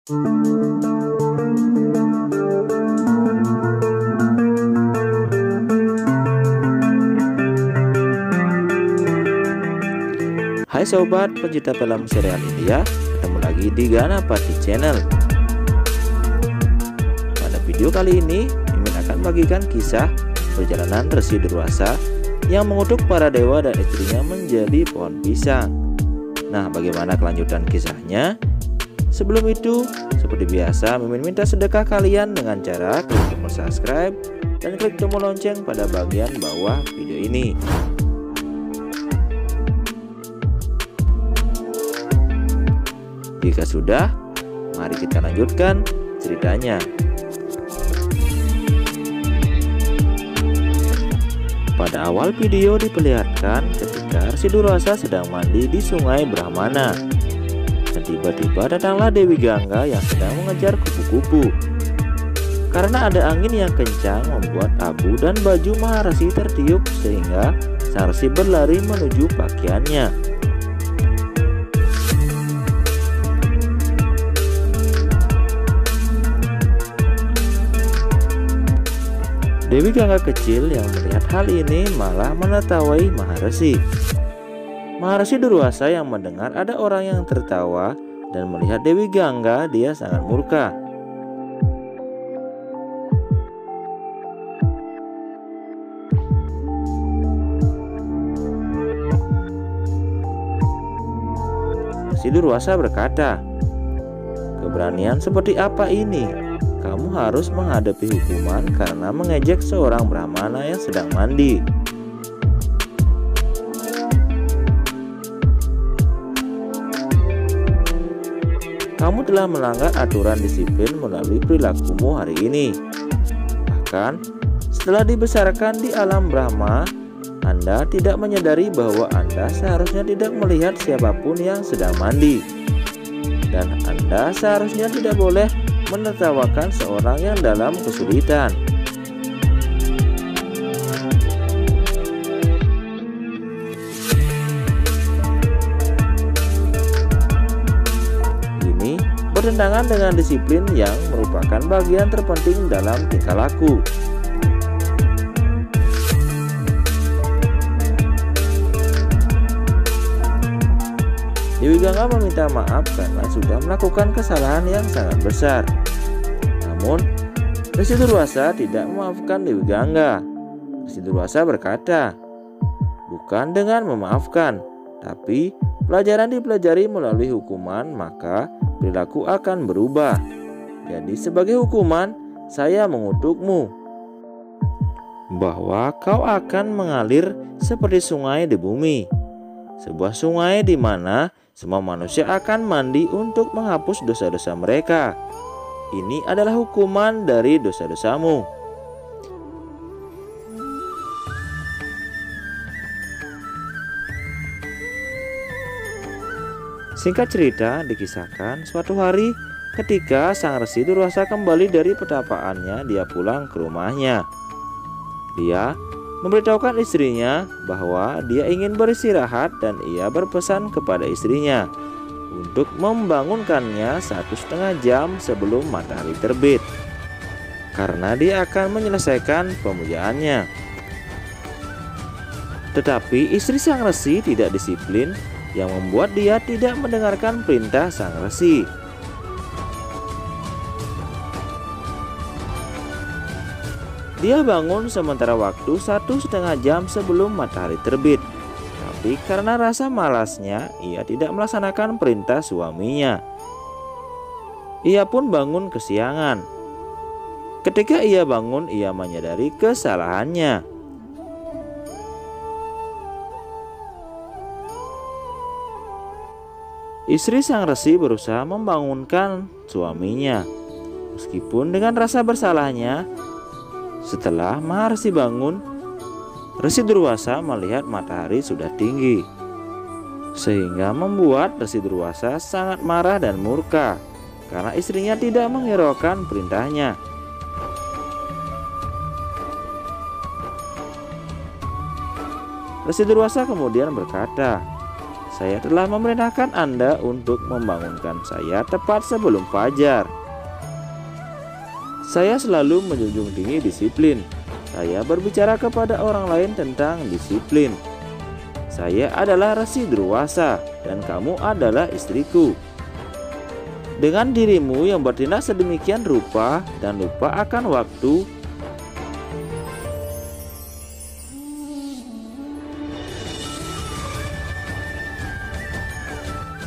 Hai sobat pencinta film serial India, ketemu lagi di Ganapati Channel. Pada video kali ini, Mimin akan bagikan kisah perjalanan Resi Durwasa yang mengutuk para dewa dan istrinya menjadi pohon pisang. Nah, bagaimana kelanjutan kisahnya? Sebelum itu, seperti biasa, Mimin minta sedekah kalian dengan cara klik tombol subscribe dan klik tombol lonceng pada bagian bawah video ini. Jika sudah, mari kita lanjutkan ceritanya. Pada awal video diperlihatkan ketika Resi Durwasa sedang mandi di sungai Brahmana. Dan tiba-tiba datanglah Dewi Gangga yang sedang mengejar kupu-kupu. Karena ada angin yang kencang membuat abu dan baju Maharesi tertiup sehingga sang resi berlari menuju pakaiannya. Dewi Gangga kecil yang melihat hal ini malah menertawai Maharesi. Maharesi Durwasa yang mendengar ada orang yang tertawa dan melihat Dewi Gangga, dia sangat murka. Resi Durwasa berkata, "Keberanian seperti apa ini? Kamu harus menghadapi hukuman karena mengejek seorang Brahmana yang sedang mandi." Kamu telah melanggar aturan disiplin melalui perilakumu hari ini. Bahkan, setelah dibesarkan di alam Brahma, Anda tidak menyadari bahwa Anda seharusnya tidak melihat siapapun yang sedang mandi. Dan Anda seharusnya tidak boleh menertawakan seorang yang dalam kesulitan. Ini bertentangan dengan disiplin yang merupakan bagian terpenting dalam tingkah laku. Dewi Gangga meminta maaf karena sudah melakukan kesalahan yang sangat besar. Namun, Resi Durwasa tidak memaafkan Dewi Gangga. Resi Durwasa berkata, "Bukan dengan memaafkan, tapi pelajaran dipelajari melalui hukuman, maka perilaku akan berubah. Jadi sebagai hukuman, saya mengutukmu bahwa kau akan mengalir seperti sungai di bumi. Sebuah sungai di mana semua manusia akan mandi untuk menghapus dosa-dosa mereka. Ini adalah hukuman dari dosa-dosamu." Singkat cerita, dikisahkan suatu hari ketika sang Resi Durwasa kembali dari petapaannya, dia pulang ke rumahnya. Dia memberitahukan istrinya bahwa dia ingin beristirahat dan ia berpesan kepada istrinya untuk membangunkannya 1,5 jam sebelum matahari terbit, karena dia akan menyelesaikan pemujaannya. Tetapi istri sang resi tidak disiplin yang membuat dia tidak mendengarkan perintah sang resi. Dia bangun sementara waktu 1,5 jam sebelum matahari terbit. Tapi karena rasa malasnya, ia tidak melaksanakan perintah suaminya. Ia pun bangun kesiangan. Ketika ia bangun, ia menyadari kesalahannya. Istri sang resi berusaha membangunkan suaminya. Meskipun dengan rasa bersalahnya, setelah Maharesi bangun, Resi Durwasa melihat matahari sudah tinggi, sehingga membuat Resi Durwasa sangat marah dan murka karena istrinya tidak menghiraukan perintahnya. Resi Durwasa kemudian berkata, Saya telah memerintahkan Anda untuk membangunkan saya tepat sebelum fajar. Saya selalu menjunjung tinggi disiplin. Saya berbicara kepada orang lain tentang disiplin. Saya adalah Resi Durwasa dan kamu adalah istriku. Dengan dirimu yang bertindak sedemikian rupa dan lupa akan waktu,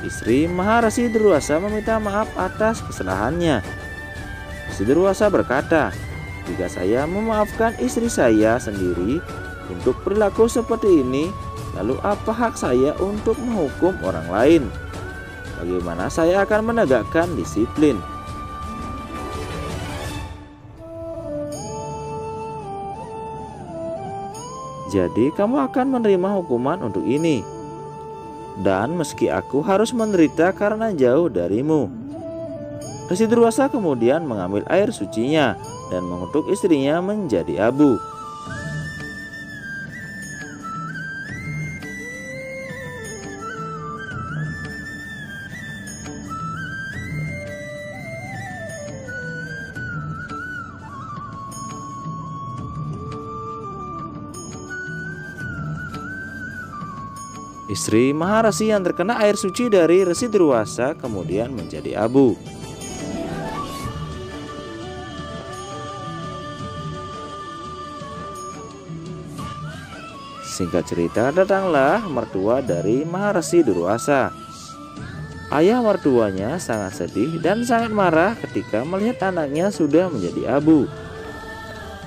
istri Maharesi Durwasa meminta maaf atas kesalahannya. Resi Durwasa berkata, "Jika saya memaafkan istri saya sendiri untuk perilaku seperti ini, lalu apa hak saya untuk menghukum orang lain? Bagaimana saya akan menegakkan disiplin?" Jadi kamu akan menerima hukuman untuk ini. Dan meski aku harus menderita karena jauh darimu. Resi Durwasa kemudian mengambil air sucinya dan mengutuk istrinya menjadi abu. Istri Maharesi yang terkena air suci dari Resi Durwasa kemudian menjadi abu. Singkat cerita, datanglah mertua dari Maharesi Durwasa. Ayah mertuanya sangat sedih dan sangat marah ketika melihat anaknya sudah menjadi abu.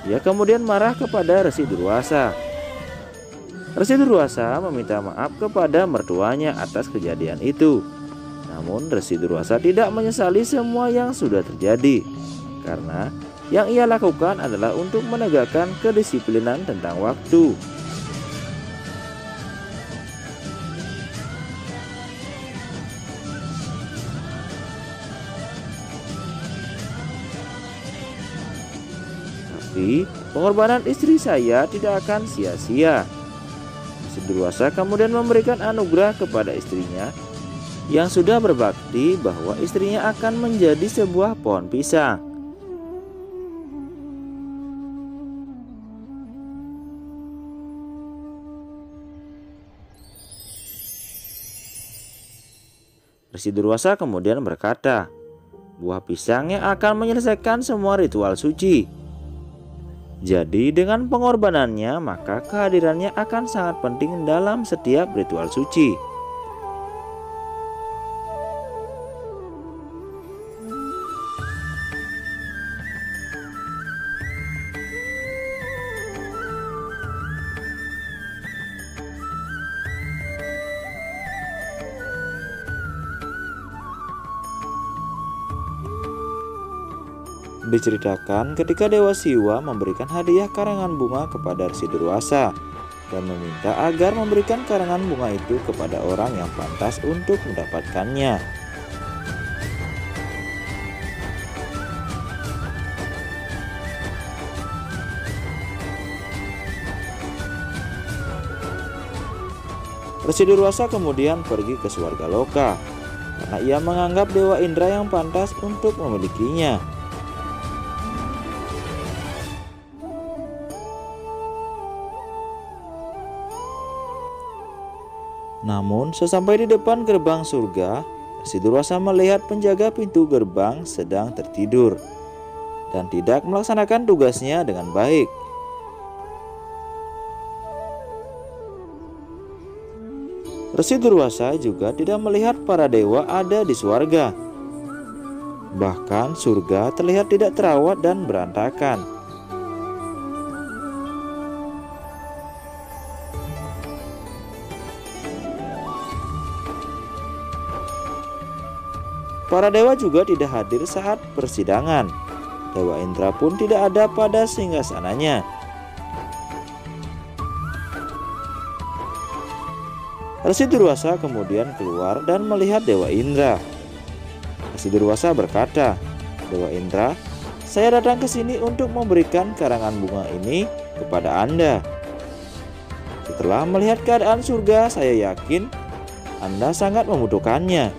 Ia kemudian marah kepada Resi Durwasa. Resi Durwasa meminta maaf kepada mertuanya atas kejadian itu. Namun Resi Durwasa tidak menyesali semua yang sudah terjadi, karena yang ia lakukan adalah untuk menegakkan kedisiplinan tentang waktu. Tapi pengorbanan istri saya tidak akan sia-sia. Resi Durwasa kemudian memberikan anugerah kepada istrinya yang sudah berbakti bahwa istrinya akan menjadi sebuah pohon pisang. Resi Durwasa kemudian berkata, "Buah pisang yang akan menyelesaikan semua ritual suci." Jadi dengan pengorbanannya maka kehadirannya akan sangat penting dalam setiap ritual suci. Diceritakan ketika Dewa Siwa memberikan hadiah karangan bunga kepada Resi Durwasa dan meminta agar memberikan karangan bunga itu kepada orang yang pantas untuk mendapatkannya. Resi Durwasa kemudian pergi ke Swargaloka karena ia menganggap Dewa Indra yang pantas untuk memilikinya. Namun sesampai di depan gerbang surga, Resi Durwasa melihat penjaga pintu gerbang sedang tertidur dan tidak melaksanakan tugasnya dengan baik. Resi Durwasa juga tidak melihat para dewa ada di surga. Bahkan surga terlihat tidak terawat dan berantakan. Para dewa juga tidak hadir saat persidangan. Dewa Indra pun tidak ada pada singgasananya. Resi Durwasa kemudian keluar dan melihat Dewa Indra. Resi Durwasa berkata, "Dewa Indra, saya datang ke sini untuk memberikan karangan bunga ini kepada Anda. Setelah melihat keadaan surga, saya yakin Anda sangat membutuhkannya.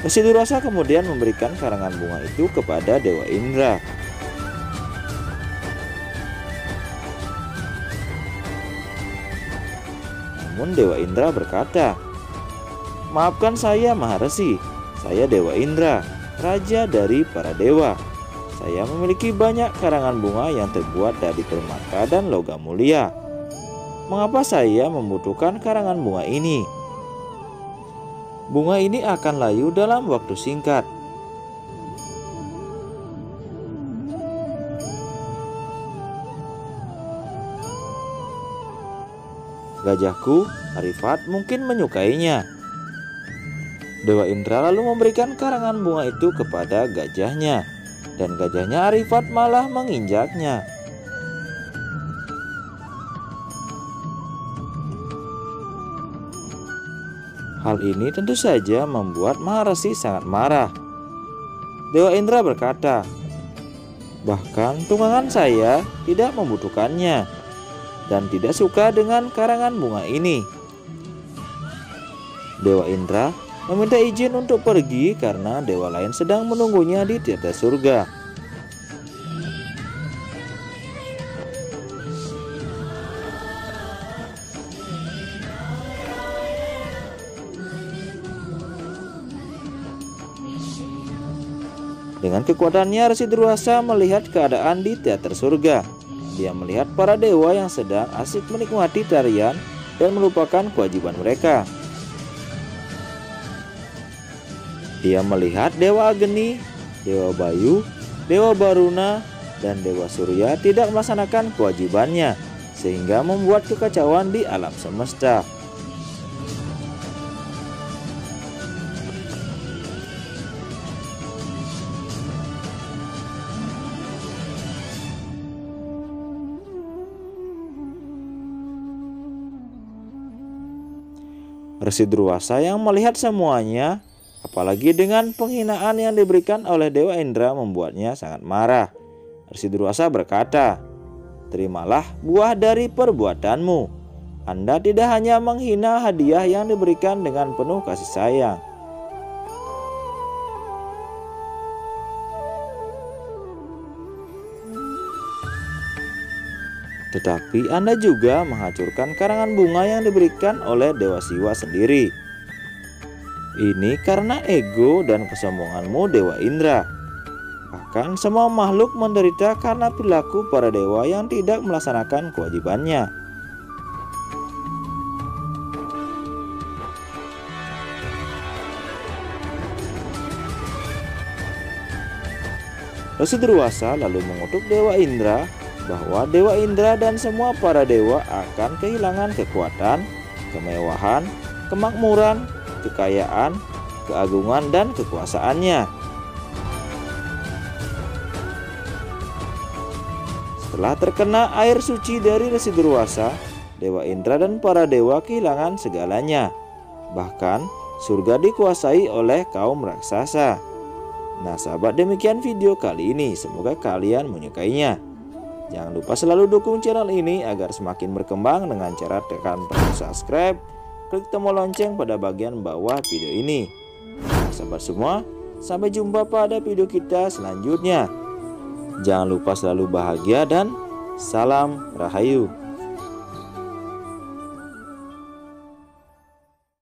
Resi Durwasa kemudian memberikan karangan bunga itu kepada Dewa Indra. Namun Dewa Indra berkata, "Maafkan saya Maharesi, saya Dewa Indra, raja dari para dewa. Saya memiliki banyak karangan bunga yang terbuat dari permata dan logam mulia. Mengapa saya membutuhkan karangan bunga ini? Bunga ini akan layu dalam waktu singkat. Gajahku, Arifat, mungkin menyukainya." Dewa Indra lalu memberikan karangan bunga itu kepada gajahnya, dan gajahnya Arifat malah menginjaknya. Hal ini tentu saja membuat Maharesi sangat marah. Dewa Indra berkata, "Bahkan tunggangan saya tidak membutuhkannya dan tidak suka dengan karangan bunga ini." Dewa Indra meminta izin untuk pergi karena dewa lain sedang menunggunya di tirta surga. Dengan kekuatannya, Resi Durwasa melihat keadaan di teater surga. Dia melihat para dewa yang sedang asik menikmati tarian dan melupakan kewajiban mereka. Dia melihat Dewa Agni, Dewa Bayu, Dewa Baruna, dan Dewa Surya tidak melaksanakan kewajibannya, sehingga membuat kekacauan di alam semesta. Resi Durwasa yang melihat semuanya, apalagi dengan penghinaan yang diberikan oleh Dewa Indra, membuatnya sangat marah. Resi Durwasa berkata, "Terimalah buah dari perbuatanmu. Anda tidak hanya menghina hadiah yang diberikan dengan penuh kasih sayang, tetapi Anda juga menghancurkan karangan bunga yang diberikan oleh Dewa Siwa sendiri. Ini karena ego dan kesombonganmu, Dewa Indra. Bahkan semua makhluk menderita karena perilaku para dewa yang tidak melaksanakan kewajibannya." Resi Durwasa lalu mengutuk Dewa Indra bahwa Dewa Indra dan semua para dewa akan kehilangan kekuatan, kemewahan, kemakmuran, kekayaan, keagungan, dan kekuasaannya. Setelah terkena air suci dari Resi Durwasa, Dewa Indra dan para dewa kehilangan segalanya. Bahkan surga dikuasai oleh kaum raksasa. Nah sahabat, demikian video kali ini. Semoga kalian menyukainya. Jangan lupa selalu dukung channel ini agar semakin berkembang dengan cara tekan tombol subscribe, klik tombol lonceng pada bagian bawah video ini. Sahabat semua, sampai jumpa pada video kita selanjutnya. Jangan lupa selalu bahagia dan salam Rahayu.